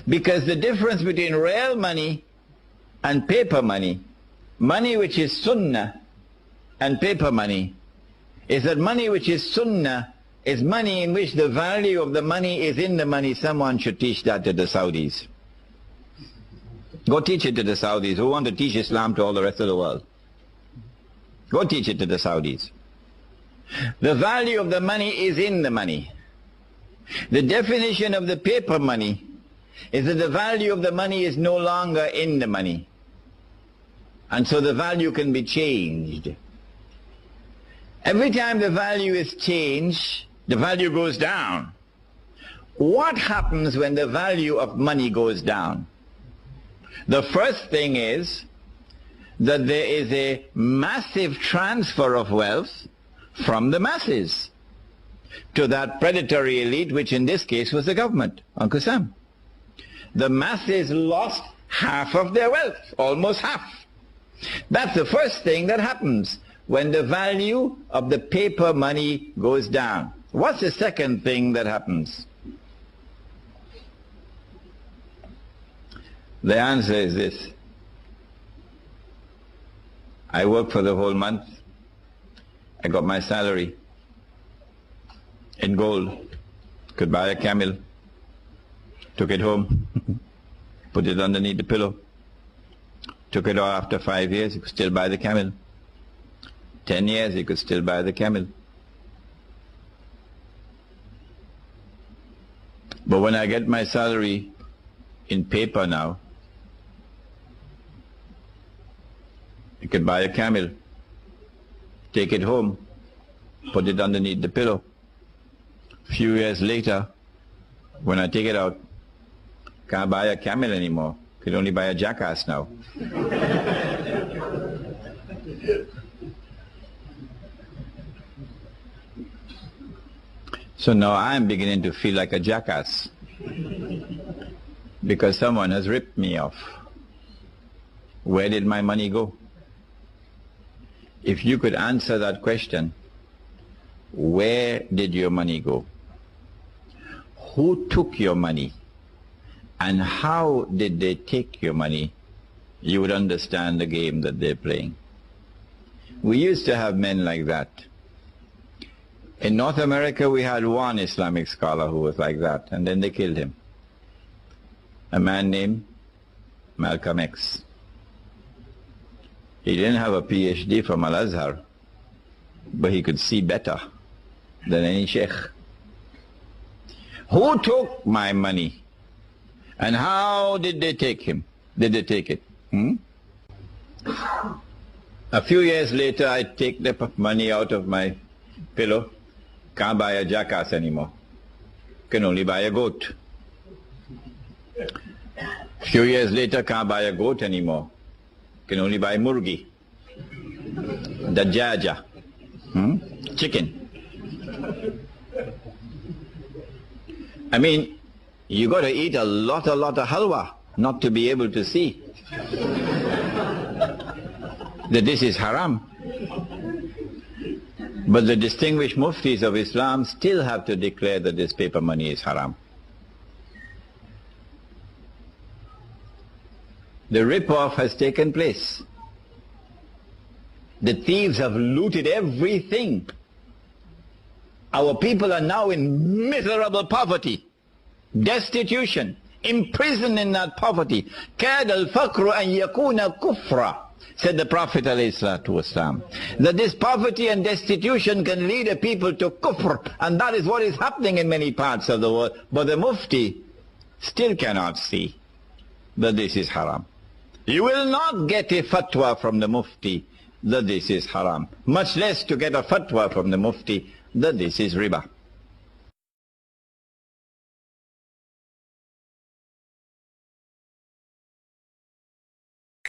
Because the difference between real money and paper money, money which is sunnah and paper money, is that money which is sunnah is money in which the value of the money is in the money. Someone should teach that to the Saudis. Go teach it to the Saudis who want to teach Islam to all the rest of the world. Go teach it to the Saudis. The value of the money is in the money. The definition of the paper money is that the value of the money is no longer in the money. And so the value can be changed. Every time the value is changed, the value goes down. What happens when the value of money goes down? The first thing is that there is a massive transfer of wealth from the masses to that predatory elite, which in this case was the government, Uncle Sam. The masses lost half of their wealth, almost half. That's the first thing that happens when the value of the paper money goes down. What's the second thing that happens? The answer is this. I worked for the whole month. I got my salary in gold. Could buy a camel. Took it home. Put it underneath the pillow. Took it off after 5 years. You could still buy the camel. 10 years, you could still buy the camel. But when I get my salary in paper now, you could buy a camel, take it home, put it underneath the pillow. A few years later, when I take it out, can't buy a camel anymore. Could only buy a jackass now. So now I'm beginning to feel like a jackass because someone has ripped me off. Where did my money go? If you could answer that question, where did your money go? Who took your money? And how did they take your money? You would understand the game that they're playing. We used to have men like that. In North America, we had one Islamic scholar who was like that, and then they killed him. A man named Malcolm X. He didn't have a PhD from Al-Azhar, but he could see better than any sheikh. Who took my money? And how did they take him? Did they take it? A few years later, I take the money out of my pillow. Can't buy a jackass anymore. Can only buy a goat. A few years later, can't buy a goat anymore. Can only buy murgi. Dajaja. Chicken. I mean, you got to eat a lot of halwa not to be able to see that this is haram. But the distinguished muftis of Islam still have to declare that this paper money is haram. The rip-off has taken place. The thieves have looted everything. Our people are now in miserable poverty, destitution, imprisoned in that poverty. كَادَ الْفَقْرُ أَنْ يَكُونَ كُفْرًا, said the Prophet ﷺ, that this poverty and destitution can lead a people to kufr, and that is what is happening in many parts of the world. But the mufti still cannot see that this is haram. You will not get a fatwa from the mufti that this is haram, much less to get a fatwa from the mufti that this is riba.